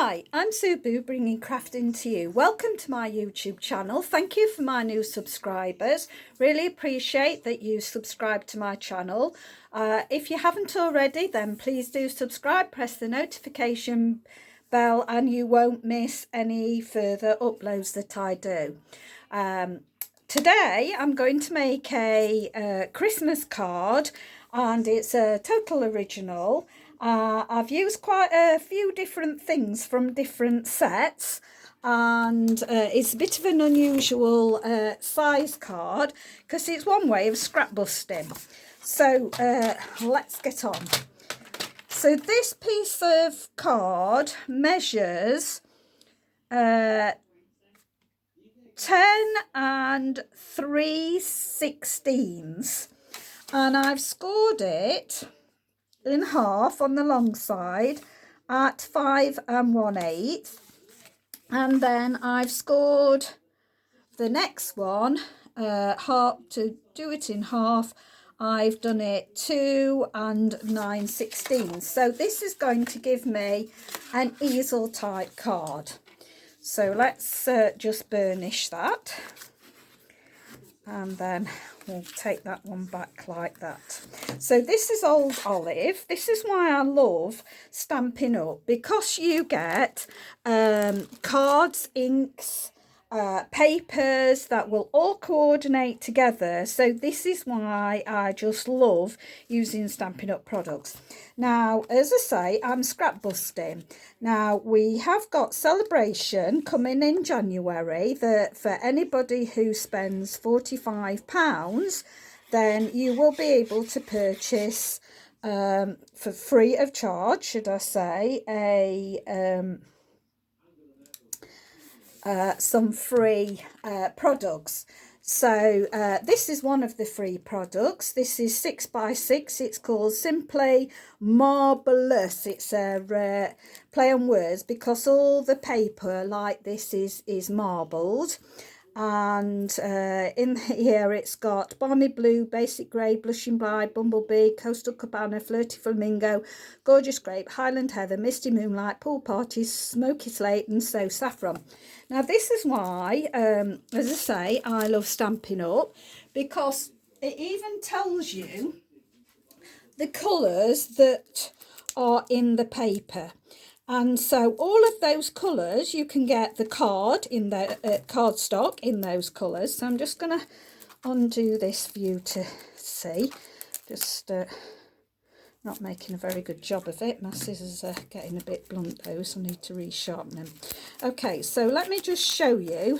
Hi, I'm Subu bringing crafting to you. Welcome to my YouTube channel. Thank you for my new subscribers. Really appreciate that you subscribe to my channel. If you haven't already, then please do subscribe, press the notification bell and you won't miss any further uploads that I do. Today I'm going to make a Christmas card, and it's a total original. I've used quite a few different things from different sets, and it's a bit of an unusual size card because it's one way of scrap busting. So let's get on. So this piece of card measures 10 and 3/16, and I've scored it in half on the long side at 5 1/8, and then I've scored the next one half. To do it in half, I've done it 2 9/16. So this is going to give me an easel type card. So let's just burnish that, and then we'll take that one back like that. So this is Old Olive. This is why I love Stampin' Up, because you get cards, inks, papers that will all coordinate together. So this is why I just love using Stampin' Up products. Now, as I say, I'm scrap busting. Now, we have got Celebration coming in January, that for anybody who spends £45, then you will be able to purchase for free of charge, should I say, some free products. So this is one of the free products. This is 6x6. It's called Simply Marvelous. It's a play on words because all the paper like this is marbled. And in here it's got Balmy Blue, Basic Grey, Blushing Bride, Bumblebee, Coastal Cabana, Flirty Flamingo, Gorgeous Grape, Highland Heather, Misty Moonlight, Pool Party, Smoky Slate and So Saffron. Now this is why, as I say, I love Stampin' Up, because it even tells you the colours that are in the paper. And so all of those colours, you can get the card in the cardstock in those colours. So I'm just going to undo this for you to see. Just not making a very good job of it. My scissors are getting a bit blunt though, so I need to resharpen them. Okay, so let me just show you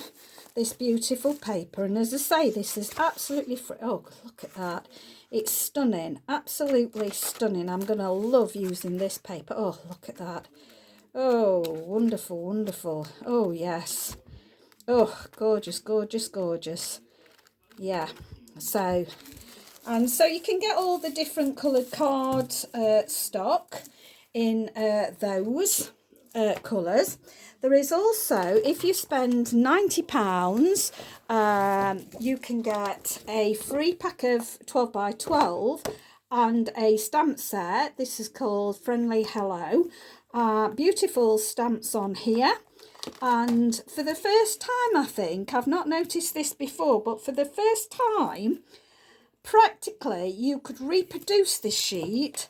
this beautiful paper. And as I say, this is absolutely free. Oh, look at that. It's stunning, absolutely stunning. I'm going to love using this paper. Oh, look at that. Oh, wonderful, wonderful. Oh, yes. Oh, gorgeous, gorgeous, gorgeous. Yeah. So, and so you can get all the different coloured cards stock in those colours. There is also, if you spend £90, you can get a free pack of 12x12 and a stamp set. This is called Friendly Hello. Beautiful stamps on here. And for the first time, I think, I've not noticed this before, but for the first time, practically you could reproduce this sheet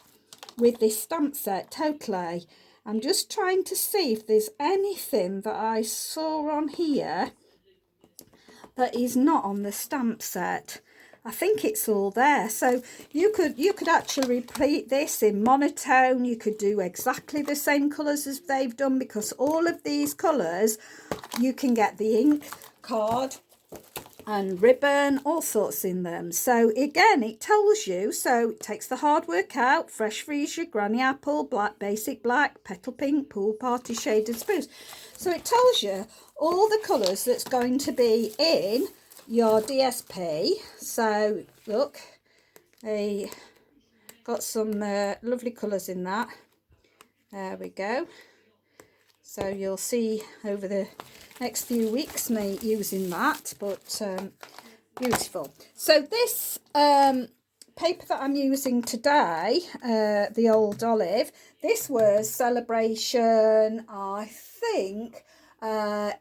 with this stamp set totally. I'm just trying to see if there's anything that I saw on here that is not on the stamp set. I think it's all there. So you could actually repeat this in monotone. You could do exactly the same colours as they've done, because all of these colours, you can get the ink, card and ribbon, all sorts in them. So again, it tells you, so it takes the hard work out. Fresh Freesia, Granny Apple, Black, Basic Black, Petal Pink, Pool Party, Shaded Spruce. So it tells you all the colours that's going to be in your DSP. So look, I got some lovely colours in that. There we go. So you'll see over the next few weeks me using that, but beautiful. So this paper that I'm using today, the Old Olive, this was Celebration, I think,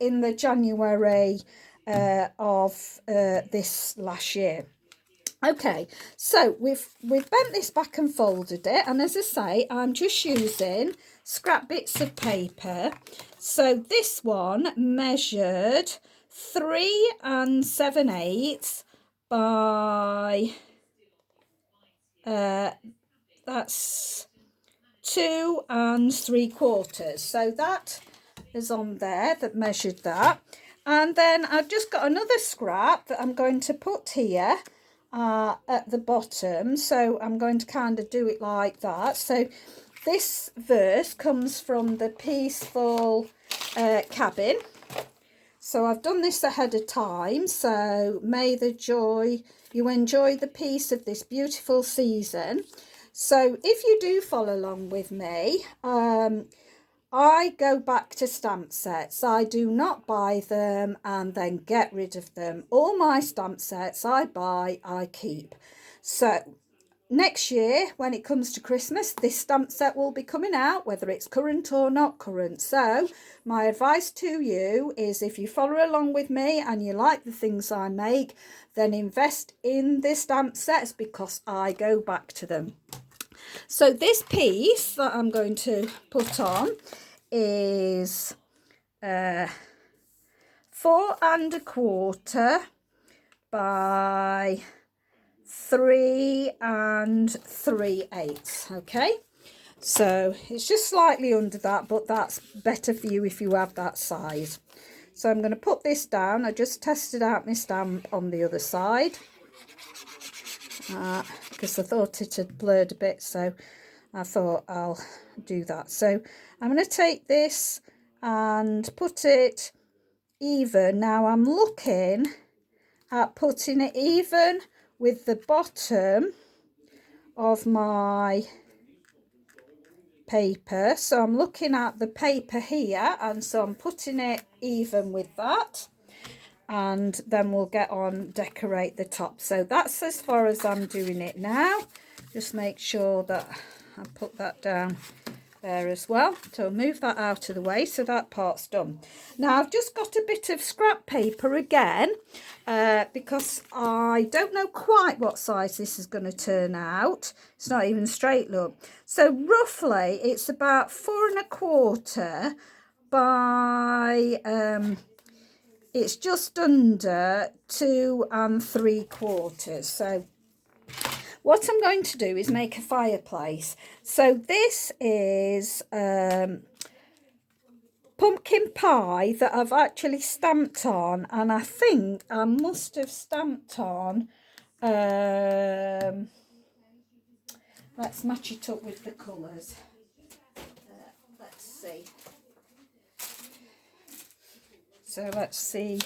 in the January of this last year. Okay, so we've bent this back and folded it, and as I say, I'm just using scrap bits of paper. So this one measured 3 7/8 by that's 2 3/4. So that is on there that measured that. And then I've just got another scrap that I'm going to put here at the bottom. So I'm going to kind of do it like that. So this verse comes from the Peaceful Cabin. So I've done this ahead of time. So may the joy you enjoy the peace of this beautiful season. So if you do follow along with me, I go back to stamp sets. I do not buy them and then get rid of them. All my stamp sets I buy, I keep. So next year, when it comes to Christmas, this stamp set will be coming out, whether it's current or not current. So my advice to you is, if you follow along with me and you like the things I make, then invest in the stamp sets, because I go back to them. So this piece that I'm going to put on is 4 1/4 by 3 3/8. Okay, so it's just slightly under that, but that's better for you if you have that size. So I'm going to put this down. I just tested out my stamp on the other side because I thought it had blurred a bit, so I thought I'll do that. So I'm going to take this and put it even. Now I'm looking at putting it even with the bottom of my paper. So I'm looking at the paper here, and so I'm putting it even with that, and then we'll get on decorate the top. So that's as far as I'm doing it now. Just make sure that I put that down there as well. So move that out of the way, so that part's done. Now I've just got a bit of scrap paper again, because I don't know quite what size this is going to turn out. It's not even straight, look. So roughly it's about 4 1/4 by it's just under 2 3/4. So what I'm going to do is make a fireplace. So this is pumpkin pie that I've actually stamped on, and I think I must have stamped on, let's match it up with the colours. Let's see. So let's see.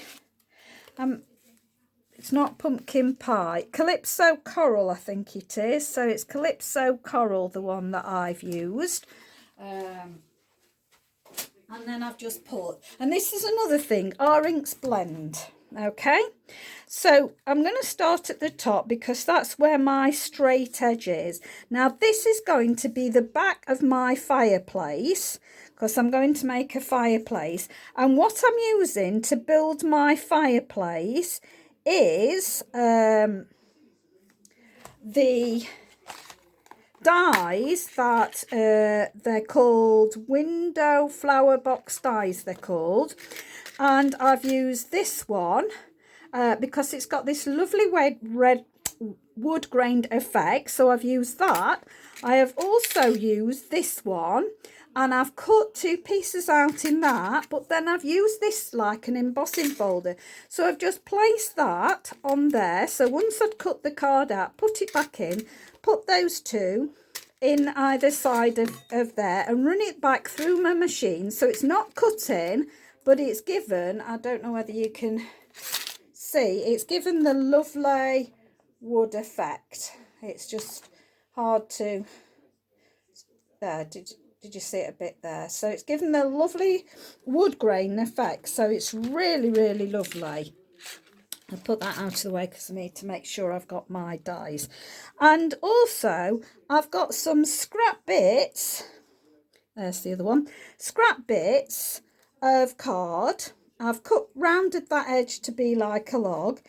It's not pumpkin pie. Calypso Coral, I think it is. So it's Calypso Coral, the one that I've used. And then I've just put, and this is another thing, our inks blend. Okay, so I'm going to start at the top because that's where my straight edge is. Now this is going to be the back of my fireplace, because I'm going to make a fireplace, and what I'm using to build my fireplace is the dies that they're called window flower box dies, they're called, and I've used this one because it's got this lovely red wood grained effect, so I've used that. I have also used this one, and I've cut 2 pieces out in that, but then I've used this like an embossing folder. So I've just placed that on there. So once I'd cut the card out, put it back in, put those 2 in either side of there, and run it back through my machine. So it's not cutting, but it's given, I don't know whether you can see, it's given the lovely wood effect. It's just hard to, there, did you see it a bit there? So it's given the lovely wood grain effect. So it's really, really lovely. I'll put that out of the way because I need to make sure I've got my dies. And also I've got some scrap bits. There's the other one. Scrap bits of card. I've rounded that edge to be like a log.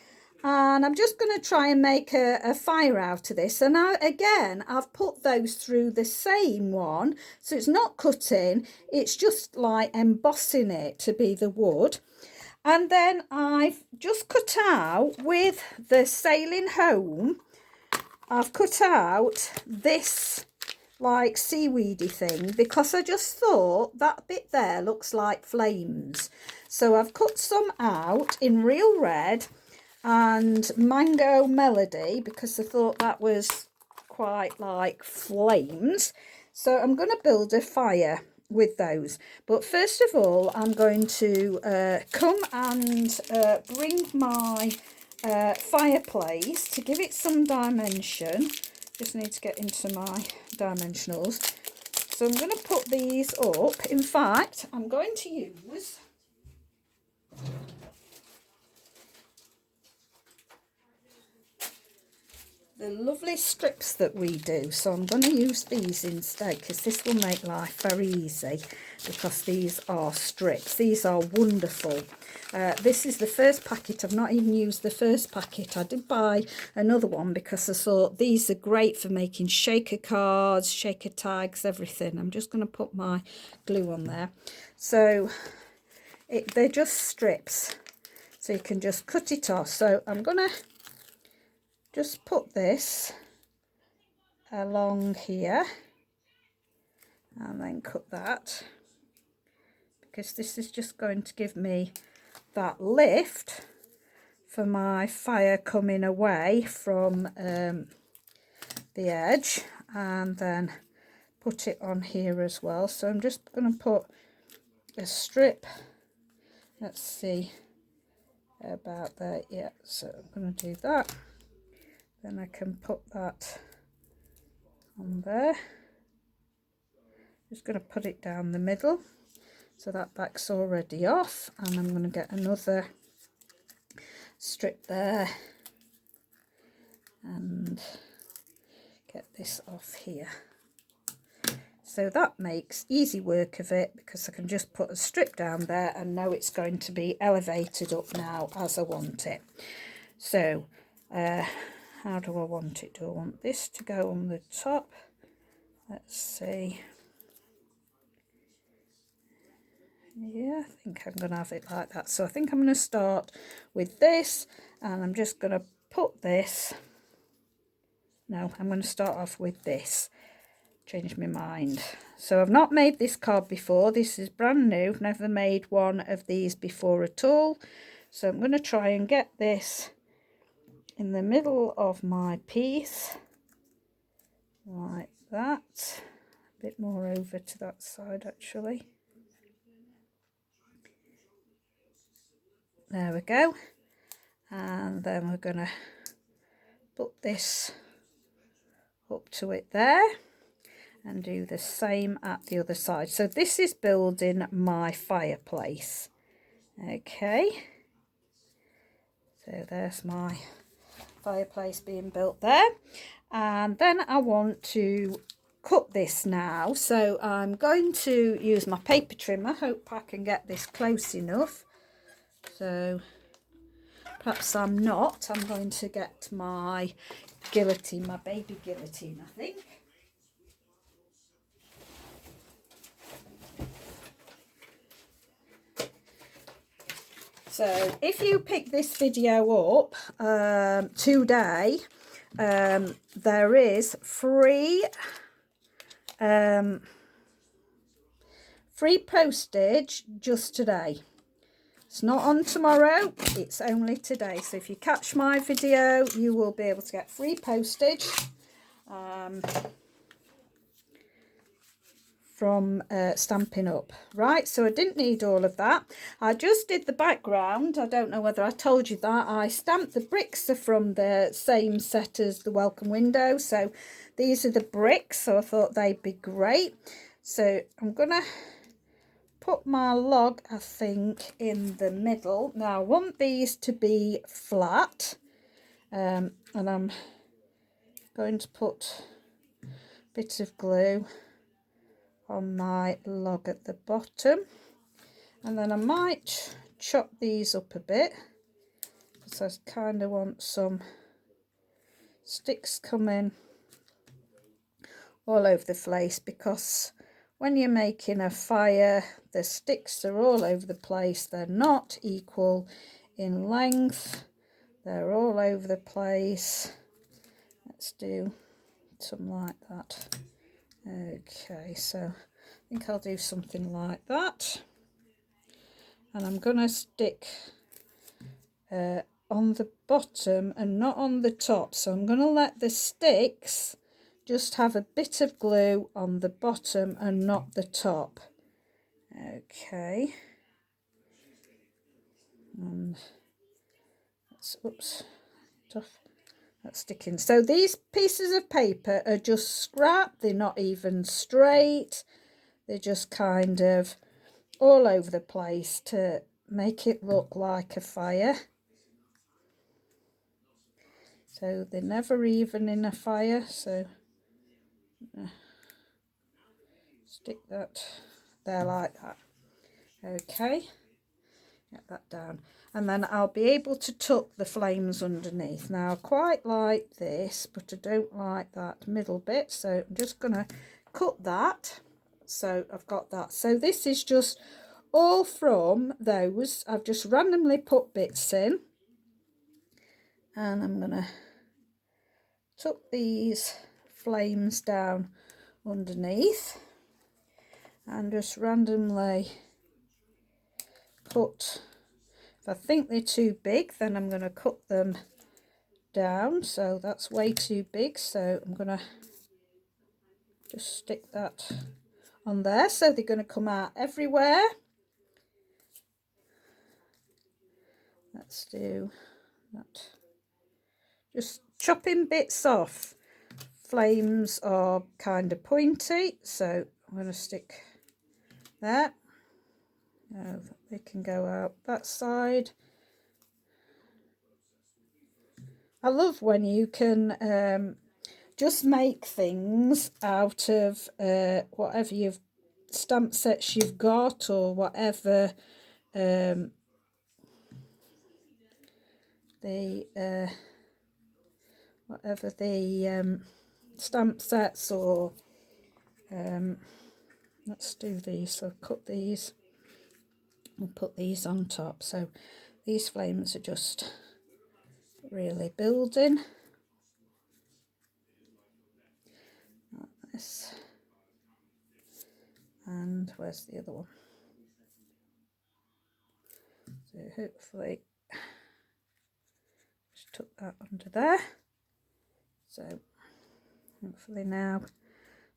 And I'm just going to try and make a fire out of this. And now again, I've put those through the same one. So it's not cutting. It's just like embossing it to be the wood. And then I've just cut out with the Sailing Home. I've cut out this like seaweedy thing because I just thought that bit there looks like flames. So I've cut some out in Real Red and Mango Melody because I thought that was quite like flames. So I'm going to build a fire with those. But first of all, I'm going to come and bring my fireplace to give it some dimension. Just need to get into my dimensionals. So I'm going to put these up. In fact, I'm going to use the lovely strips that we do. So I'm going to use these instead because this will make life very easy because these are strips. These are wonderful. This is the first packet. I've not even used the first packet. I did buy another one because I thought these are great for making shaker cards, shaker tags, everything. I'm just going to put my glue on there. So they're just strips. So you can just cut it off. So I'm going to just put this along here and then cut that because this is just going to give me that lift for my fire coming away from the edge, and then put it on here as well. So I'm just going to put a strip, let's see, about there. Yeah, so I'm going to do that. Then I can put that on there. Just going to put it down the middle. So that back's already off. And I'm going to get another strip there. And get this off here. So that makes easy work of it because I can just put a strip down there and know it's going to be elevated up now as I want it. So, how do I want it? Do I want this to go on the top? Let's see. Yeah, I think I'm going to have it like that. So I think I'm going to start with this, and I'm just going to put this. No, I'm going to start off with this. Change my mind. So I've not made this card before. This is brand new. Never made one of these before at all. So I'm going to try and get this in the middle of my piece like that. A bit more over to that side actually. There we go. And then we're going to put this up to it there and do the same at the other side. So this is building my fireplace. Okay, so there's my fireplace being built there, and then I want to cut this now. So I'm going to use my paper trimmer. Hope I can get this close enough. So perhaps I'm not. I'm going to get my guillotine, my baby guillotine, I think. So if you pick this video up today, there is free postage just today. It's not on tomorrow, it's only today. So if you catch my video, you will be able to get free postage from Stampin' Up. Right, so I didn't need all of that. I just did the background. I don't know whether I told you that. I stamped the bricks are from the same set as the welcome window. So these are the bricks, so I thought they'd be great. So I'm going to put my log, I think, in the middle. Now I want these to be flat, and I'm going to put a bit of glue on my log at the bottom, and then I might chop these up a bit because I kind of want some sticks coming all over the place, because when you're making a fire the sticks are all over the place. They're not equal in length, they're all over the place. Let's do something like that. Okay, so I think I'll do something like that, and I'm gonna stick on the bottom and not on the top, so I'm gonna let the sticks just have a bit of glue on the bottom and not the top. Okay, and that's, oops, tough, that's sticking. So these pieces of paper are just scrap, they're not even straight, they're just kind of all over the place to make it look like a fire. So they're never even in a fire, so stick that there like that. Okay, get that down, and then I'll be able to tuck the flames underneath. Now I quite like this, but I don't like that middle bit, so I'm just gonna cut that. So I've got that. So this is just all from those. I've just randomly put bits in, and I'm gonna tuck these flames down underneath and just randomly cut. If I think they're too big, then I'm going to cut them down. So that's way too big, so I'm going to just stick that on there, so they're going to come out everywhere. Let's do that. Just chopping bits off. Flames are kind of pointy, so I'm going to stick there. They can go out that side. I love when you can just make things out of whatever you've stamp sets you've got, or whatever the stamp sets, or let's do these. So cut these and put these on top. So these flames are just really building. Like this. And where's the other one? So hopefully just tuck that under there. So hopefully now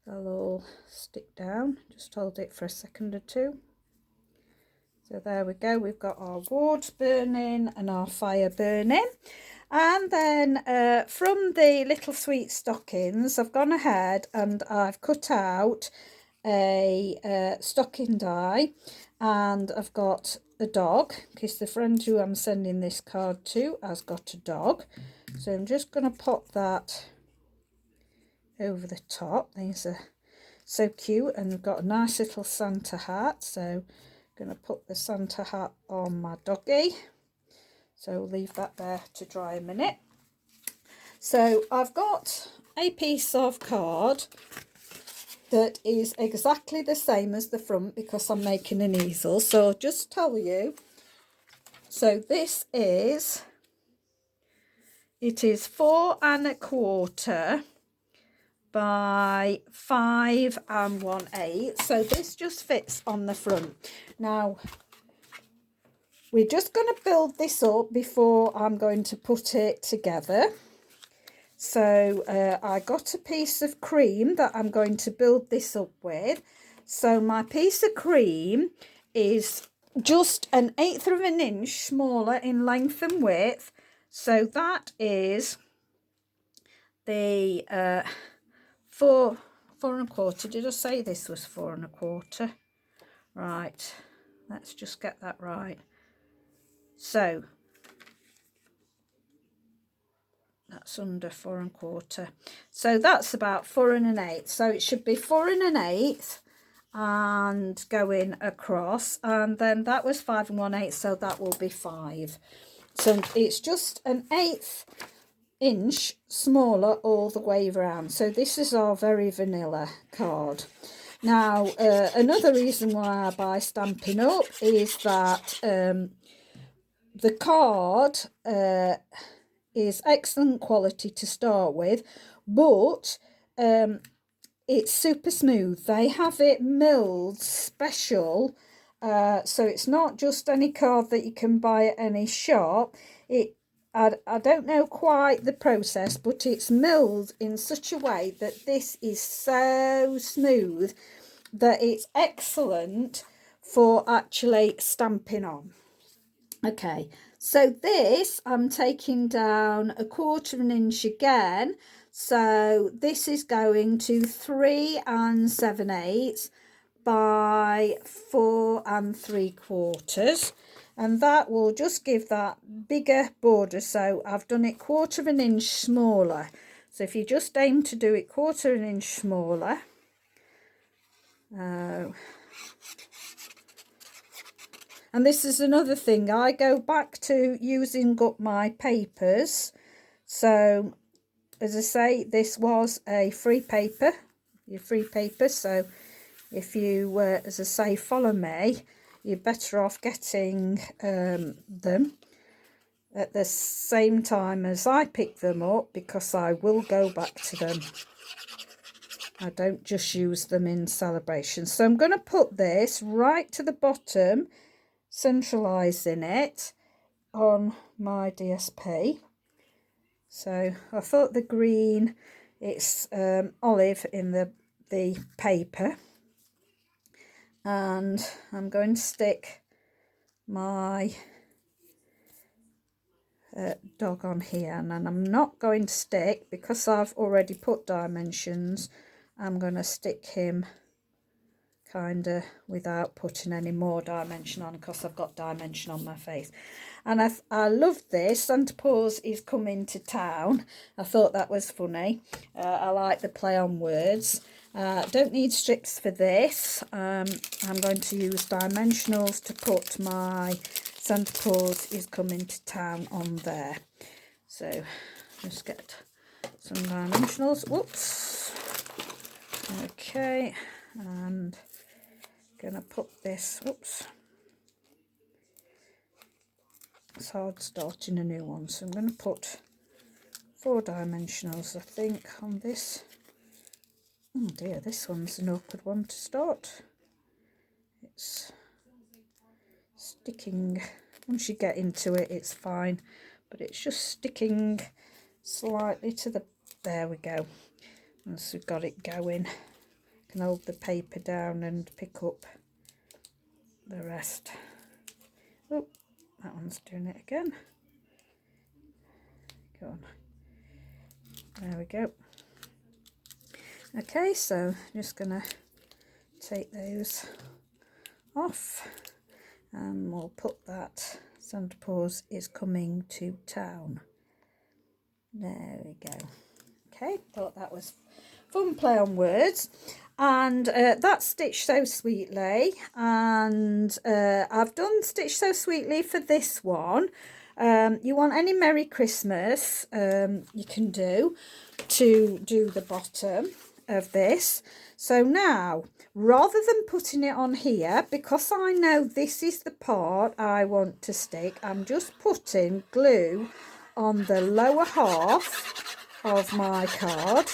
they'll all stick down. Just hold it for a second or two. So there we go, we've got our wood burning and our fire burning. And then from the little sweet stockings, I've gone ahead and I've cut out a stocking die, and I've got a dog, because the friend who I'm sending this card to has got a dog. So I'm just going to pop that over the top. These are so cute, and we've got a nice little Santa hat, so I'm going to put the Santa hat on my doggy. So leave that there to dry a minute. So I've got a piece of card that is exactly the same as the front, because I'm making an easel. So I'll just tell you, so this is, it is 4 1/4 by 5 1/8. So this just fits on the front. Now we're just going to build this up before I'm going to put it together. So I got a piece of cream that I'm going to build this up with. So my piece of cream is just 1/8 of an inch smaller in length and width. So that is the 4 1/4. Did I say this was 4 1/4? Right, let's just get that right. So that's under 4 1/4. So that's about 4 1/8. So it should be 4 1/8 and going across, and then that was 5 1/8, so that will be 5. So it's just an 1/8 inch smaller all the way around. So this is our very vanilla card. Now another reason why I buy Stampin' Up! Is that the card is excellent quality to start with, but it's super smooth. They have it milled special, so it's not just any card that you can buy at any shop. I don't know quite the process, but it's milled in such a way that this is so smooth that it's excellent for actually stamping on. Okay, so this I'm taking down 1/4 inch again. So this is going to 3 7/8 by 4 3/4, and that will just give that bigger border. So I've done it 1/4 inch smaller. So if you just aim to do it 1/4 inch smaller, and this is another thing, I go back to using up my papers. So as I say, this was a free paper, your free paper. So if you, as I say, follow me, you're better off getting them at the same time as I pick them up, because I will go back to them. I don't just use them in celebration. So I'm going to put this right to the bottom, centralising it on my DSP. So I thought the green, it's olive in the paper, and I'm going to stick my dog on here, and I'm not going to stick, because I've already put dimensions, I'm going to stick him kind of without putting any more dimension on, because I've got dimension on my face. And I love this. Santa Paws is coming to town. I thought that was funny. I like the play on words. Don't need strips for this. I'm going to use dimensionals to put my Santa Paws is coming to town on there. So just get some dimensionals. Whoops. Okay, and gonna put this, whoops, it's hard starting a new one, so I'm going to put 4 dimensionals, I think, on this. Oh dear, this one's an awkward one to start. It's sticking. Once you get into it, it's fine, but it's just sticking slightly to the, there we go. Once we've got it going, I can hold the paper down and pick up the rest. Oh, that one's doing it again. Go on. There we go. Okay, so I'm just gonna take those off, and we'll put that Santa Paws is coming to town. There we go. Okay, thought that was fun play on words. And that's Stitch So Sweetly, and I've done Stitch So Sweetly for this one. You want any Merry Christmas, you can do the bottom of this. So now, rather than putting it on here, because I know this is the part I want to stick, I'm just putting glue on the lower half of my card.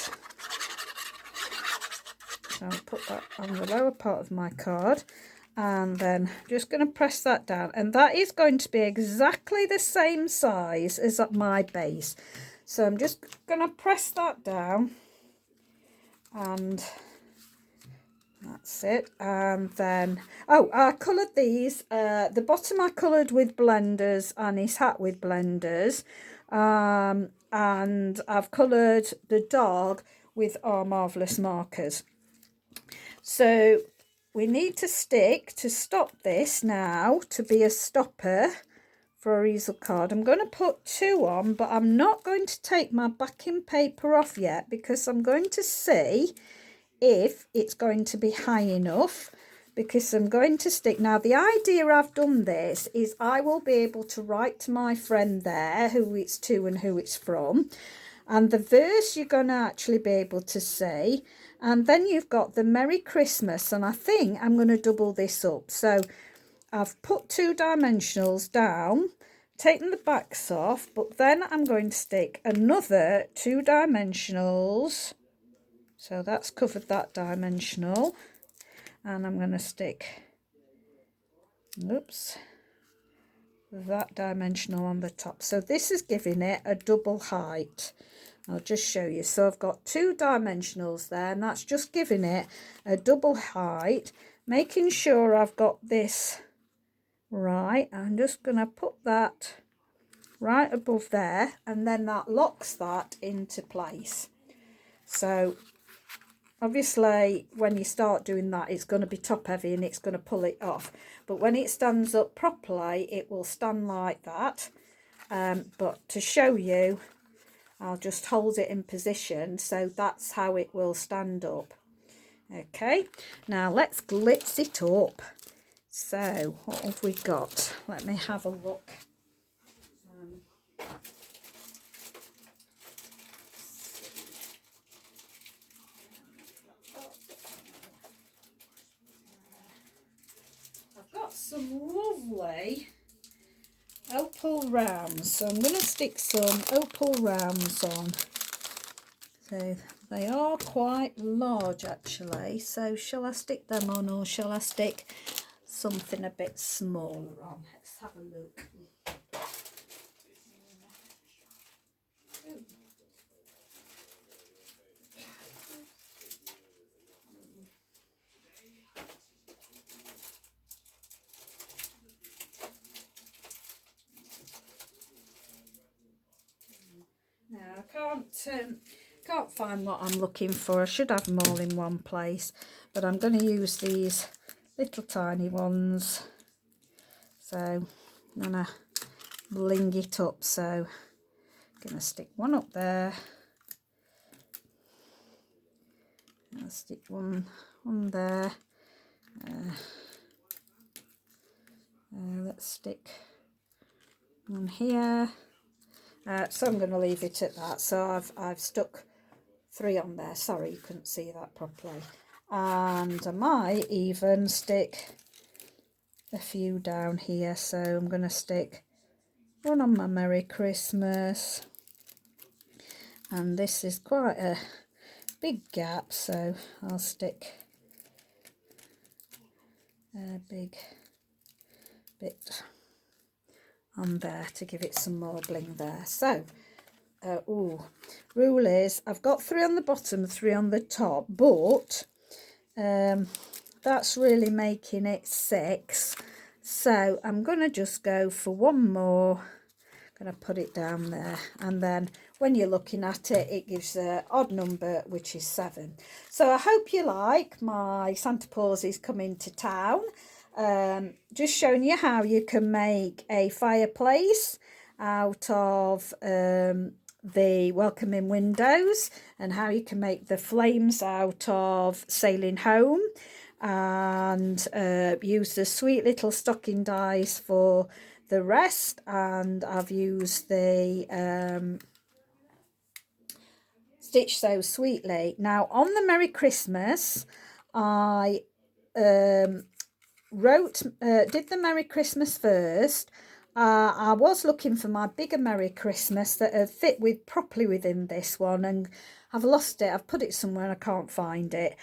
So I'll put that on the lower part of my card, and then just going to press that down, and that is going to be exactly the same size as my base. So I'm just going to press that down, and that's it. And then, oh, I coloured these. The bottom I coloured with blenders, and his hat with blenders, and I've coloured the dog with our Marvellous markers. So we need to stick to stop this now to be a stopper for our easel card. I'm going to put 2 on, but I'm not going to take my backing paper off yet because I'm going to see if it's going to be high enough, because I'm going to stick. Now the idea I've done this is I will be able to write to my friend there who it's to and who it's from, and the verse you're going to actually be able to see, and then you've got the Merry Christmas, and I think I'm going to double this up. So I've put 2 dimensionals down, taken the backs off, but then I'm going to stick another 2 dimensionals. So that's covered that dimensional, and I'm going to stick, oops, that dimensional on the top. So this is giving it a double height. I'll just show you. So I've got 2 dimensionals there, and that's just giving it a double height, making sure I've got this right. I'm just going to put that right above there, and then that locks that into place. So obviously when you start doing that, it's going to be top heavy and it's going to pull it off, but when it stands up properly it will stand like that. But to show you, I'll just hold it in position, so that's how it will stand up. Okay, now let's glitz it up. So what have we got? Let me have a look. I've got some lovely opal rounds, so I'm going to stick some opal rounds on. So they are quite large actually, so shall I stick them on, or shall I stick something a bit smaller on? Let's have a look. Now I can't find what I'm looking for. I should have them all in one place, but I'm going to use these little tiny ones. So I'm going to bling it up. So I'm going to stick one up there. I'll stick one there. Let's stick one here. So I'm going to leave it at that. So I've stuck 3 on there. Sorry, you couldn't see that properly. And I might even stick a few down here. So I'm going to stick one on my Merry Christmas. And this is quite a big gap, so I'll stick a big bit on there to give it some more bling there. So rule is I've got 3 on the bottom, 3 on the top, but that's really making it 6, so I'm going to just go for one more. I'm going to put it down there, and then when you're looking at it, it gives an odd number, which is 7. So I hope you like my Santa Paws is Coming to Town. Just showing you how you can make a fireplace out of the welcoming windows, and how you can make the flames out of Sailing Home, and use the sweet little stocking dies for the rest. And I've used the Stitch So Sweetly. Now on the Merry Christmas, I did the Merry Christmas first. I was looking for my bigger Merry Christmas that would fit properly within this one, and I've lost it. I've put it somewhere and I can't find it.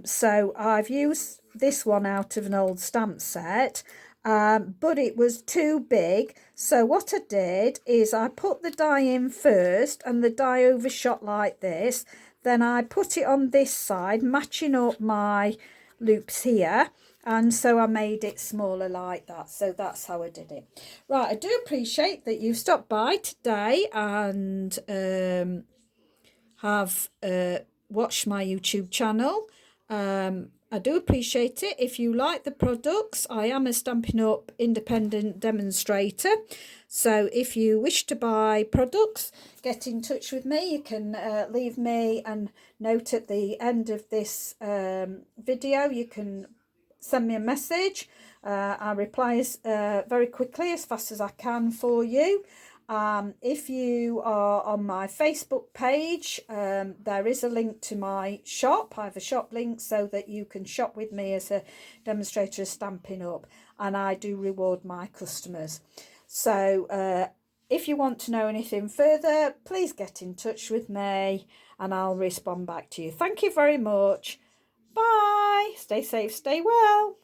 So I've used this one out of an old stamp set, but it was too big. So what I did is I put the die in first, and the die overshot like this. Then I put it on this side, matching up my loops here. And so I made it smaller like that. So that's how I did it. Right, I do appreciate that you stopped by today and have watched my YouTube channel. I do appreciate it. If you like the products, I am a Stampin' Up independent demonstrator. So if you wish to buy products, get in touch with me. You can leave me a note at the end of this video. You can send me a message. I reply very quickly, as fast as I can for you. If you are on my Facebook page, there is a link to my shop. I have a shop link so that you can shop with me as a demonstrator of Stampin' Up, and I do reward my customers. So if you want to know anything further, please get in touch with me and I'll respond back to you. Thank you very much. Bye. Stay safe, stay well.